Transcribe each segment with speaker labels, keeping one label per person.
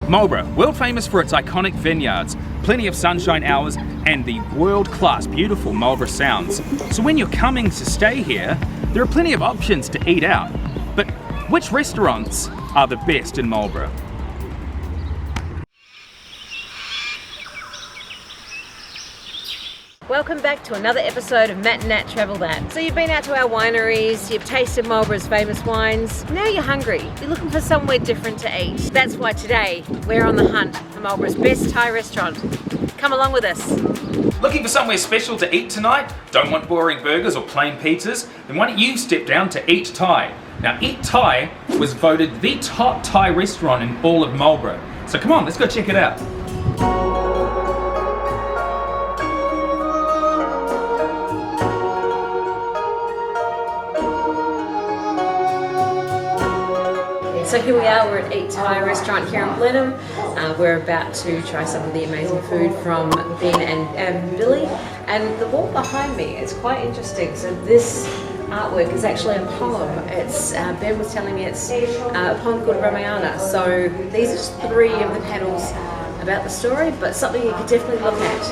Speaker 1: Marlborough, world famous for its iconic vineyards, plenty of sunshine hours, and the world-class beautiful Marlborough Sounds. So when you're coming to stay here, there are plenty of options to eat out. But which restaurants are the best in Marlborough?
Speaker 2: Welcome back to another episode of Matt and Nat Travel That. So you've been out to our wineries, you've tasted Marlborough's famous wines, now you're hungry, you're looking for somewhere different to eat. That's why today we're on the hunt for Marlborough's best Thai restaurant. Come along with us.
Speaker 1: Looking for somewhere special to eat tonight? Don't want boring burgers or plain pizzas? Then why don't you step down to Eat Thai? Now Eat Thai was voted the top Thai restaurant in all of Marlborough. So come on, let's go check it out.
Speaker 2: So here we are, we're at Eat Thai restaurant here in Blenheim. We're about to try some of the amazing food from Ben and Billy. And the wall behind me is quite interesting. So this artwork is actually a poem. It's Ben was telling me it's a poem called Ramayana. So these are just 3 of the panels about the story, but something you could definitely look at.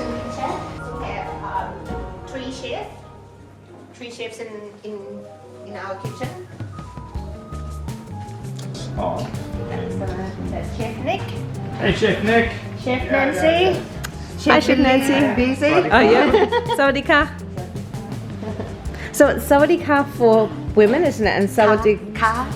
Speaker 3: Three chefs in our kitchen.
Speaker 1: Oh.
Speaker 3: That's Chef Nick,
Speaker 1: Hey Chef Nick.
Speaker 3: Chef Nancy.
Speaker 2: Hi, Chef Nancy.
Speaker 3: Busy.
Speaker 2: Oh yeah, Sawadee ka. So it's Sawadee ka for women, isn't it? And Sawadee
Speaker 3: Ka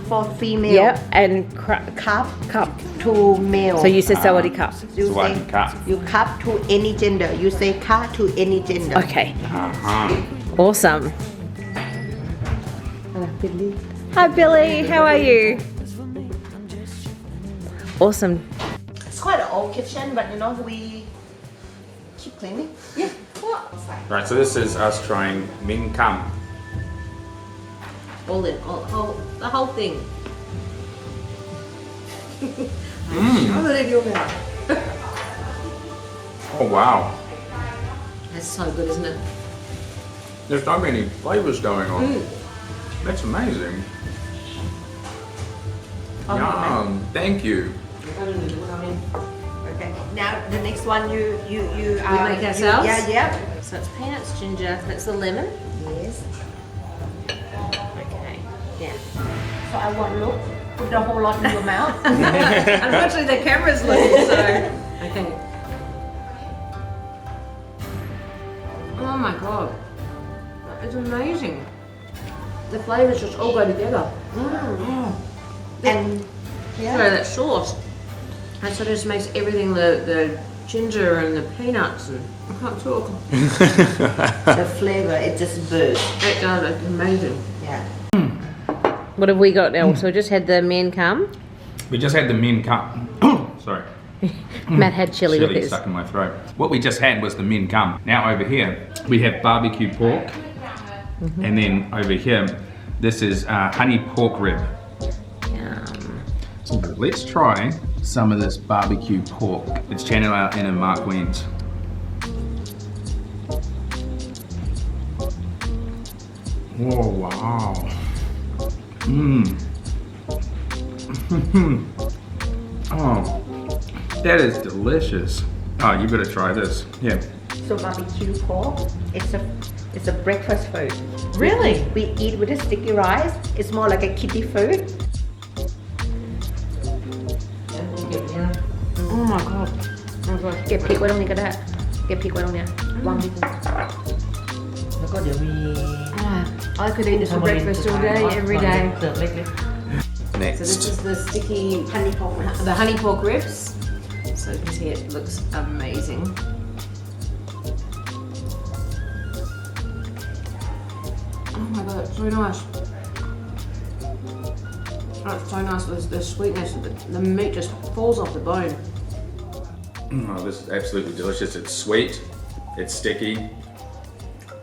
Speaker 3: for female.
Speaker 2: yeah, and
Speaker 3: Cup
Speaker 2: cup.
Speaker 3: to male.
Speaker 2: So you said Sawadee ka.
Speaker 3: you
Speaker 1: Sawadee
Speaker 3: say
Speaker 1: ka.
Speaker 3: you cup to any gender. You say ka to any gender.
Speaker 2: Okay,
Speaker 1: Uh-huh.
Speaker 2: awesome. Hi Billy, how are you? Awesome.
Speaker 3: It's quite an old kitchen, but you know we keep cleaning. Yeah. What?
Speaker 1: Right, so this is us trying Miang Kham.
Speaker 2: All in, the whole thing.
Speaker 1: Oh wow.
Speaker 2: That's so good, isn't it?
Speaker 1: There's so many flavors going on. That's amazing. Yum, thank you.
Speaker 3: Okay. Now the next one you
Speaker 2: make ourselves?
Speaker 3: Yeah.
Speaker 2: So it's peanuts, ginger, that's the lemon.
Speaker 3: Yes.
Speaker 2: Okay, yeah.
Speaker 3: So I want look. Put the whole lot in your mouth.
Speaker 2: Unfortunately the camera's looking, so. Okay. Oh my god. It's amazing. The flavours just all go together.
Speaker 3: And
Speaker 2: So that sauce, that sort of just makes everything, the ginger and the peanuts, and I can't talk.
Speaker 3: the flavor, it just bursts.
Speaker 2: It does, it's amazing.
Speaker 3: Yeah.
Speaker 2: What have we got now? So we just had the Miang Kham.
Speaker 1: We just had the Miang Kham. Sorry.
Speaker 2: Matt had chili with his.
Speaker 1: Stuck in my throat. What we just had was the Miang Kham. Now over here we have barbecue pork, and then over here this is honey pork rib. So let's try some of this barbecue pork. It's channel out in Mark Wens. Oh wow. Oh, that is delicious. Oh, you better try this. Yeah.
Speaker 3: So barbecue pork, it's a breakfast food.
Speaker 2: Really?
Speaker 3: We eat with a sticky rice. It's more like a kiddie food.
Speaker 2: Oh my god.
Speaker 3: เก็บพริกไว้ตรงนี้ก็ได้ เก็บพริกไว้ตรงเนี้ย วางพริก
Speaker 4: แล้วก็เดี๋ยวมี
Speaker 2: I could eat this for breakfast all day, every day.
Speaker 4: เสิร์ฟเล็ก
Speaker 1: Next.
Speaker 2: So this is the sticky
Speaker 3: honey pork ribs.
Speaker 2: the honey pork ribs. So you can see it looks amazing. Oh my god, it's so nice. Oh, it's so nice. The sweetness, the meat just falls off the bone.
Speaker 1: Oh, this is absolutely delicious. It's sweet, it's sticky,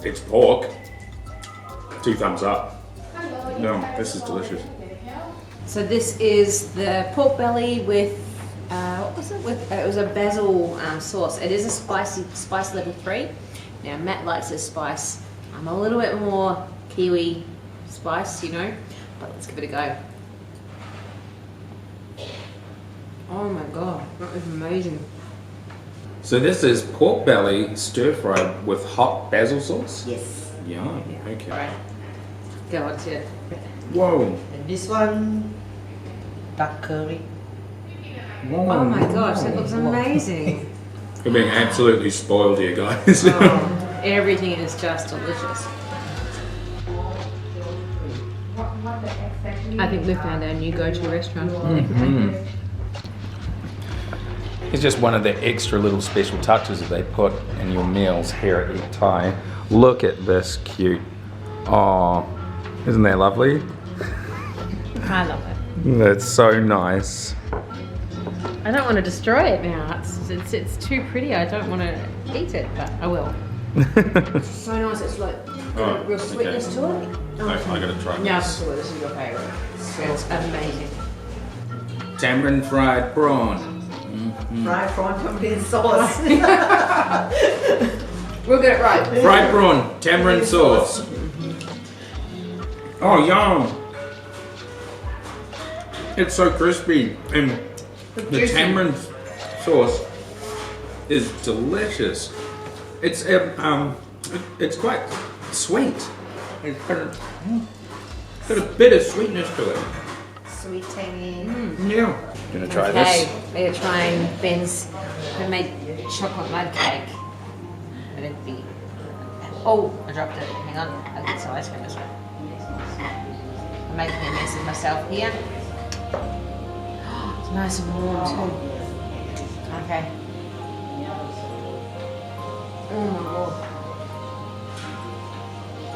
Speaker 1: it's pork. 2 thumbs up. No, this is delicious.
Speaker 2: So this is the pork belly with what was it? With it was a basil sauce. It is a spice level 3. Now Matt likes his spice. I'm a little bit more Kiwi spice, you know, but let's give it a go. Oh my god, that is amazing.
Speaker 1: So this is pork belly stir fried with hot basil sauce?
Speaker 3: Yes.
Speaker 1: Yum, okay.
Speaker 3: Right.
Speaker 2: Go on, it.
Speaker 1: Whoa.
Speaker 3: And this one, duck curry.
Speaker 1: Whoa.
Speaker 2: Oh my gosh, that looks amazing.
Speaker 1: We're being absolutely spoiled here, guys.
Speaker 2: Oh, everything is just delicious. I think we found our new go-to restaurant.
Speaker 1: It's just one of the extra little special touches that they put in your meals here at Eat Thai. Look at this cute. Oh, isn't that lovely?
Speaker 2: I love it.
Speaker 1: That's so nice.
Speaker 2: I don't want to destroy it now. It's too pretty. I don't want to eat it, but I will. So nice. It's like got a real sweetness to it.
Speaker 1: I gotta try
Speaker 2: Yeah,
Speaker 1: this.
Speaker 2: this is your favourite. It's amazing.
Speaker 1: Tamarind fried prawn.
Speaker 3: Fried prawn tamarind sauce.
Speaker 2: We'll get it right.
Speaker 1: Fried prawn, tamarind sauce. Oh, yum. It's so crispy and the tamarind sauce is delicious. It's quite sweet. It's got a bit of sweetness to it.
Speaker 3: Sweet tangy.
Speaker 1: Yeah. Gonna try
Speaker 2: Okay,
Speaker 1: this.
Speaker 2: we're trying Ben's homemade chocolate mud cake. Let it be. Oh, I dropped it. Hang on. I'll get some ice cream as well. I'm making a mess of myself here. It's nice and warm too. Okay. Oh my god.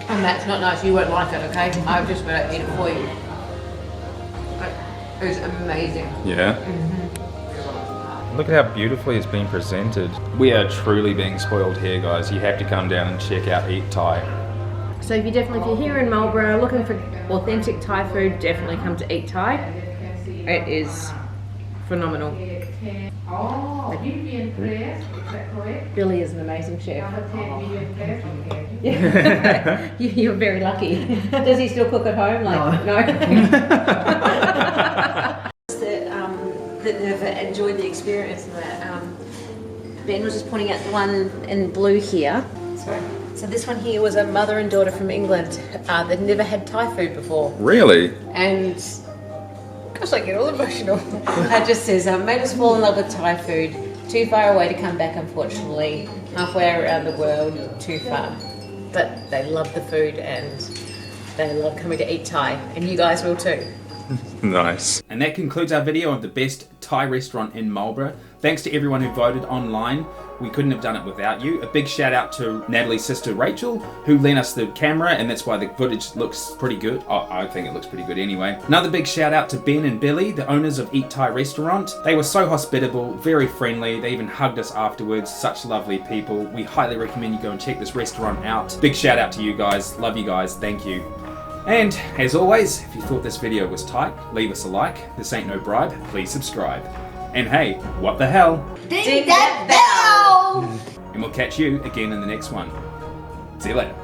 Speaker 2: And that's not nice. You won't like it, okay? I'm just going to eat it for you. It is amazing.
Speaker 1: Yeah. Look at how beautifully it's been presented. We are truly being spoiled here, guys. You have to come down and check out Eat Thai.
Speaker 2: So if you're here in Marlborough looking for authentic Thai food, definitely come to Eat Thai. It is phenomenal. Billy is an amazing chef. You're very lucky. Does he still cook at home? No. That they've enjoyed the experience. And that Ben was just pointing out the one in blue here. So this one here was a mother and daughter from England that never had Thai food before.
Speaker 1: Really?
Speaker 2: And gosh, I get all emotional. It just says, made us fall in love with Thai food. Too far away to come back, unfortunately. Halfway around the world, too far. But they love the food and they love coming to Eat Thai. And you guys will too.
Speaker 1: Nice. And that concludes our video of the best Thai restaurant in Marlborough. Thanks to everyone who voted online. We couldn't have done it without you. A big shout out to Natalie's sister Rachel, who lent us the camera, and that's why the footage looks pretty good. Oh, I think it looks pretty good anyway. Another big shout out to Ben and Billy, the owners of Eat Thai Restaurant. They were so hospitable, very friendly. They even hugged us afterwards. Such lovely people. We highly recommend you go and check this restaurant out. Big shout out to you guys. Love you guys. Thank you. And as always, if you thought this video was tight, leave us a like. This ain't no bribe. Please subscribe. And hey, what the hell?
Speaker 3: Ding that bell!
Speaker 1: And we'll catch you again in the next one. See you later.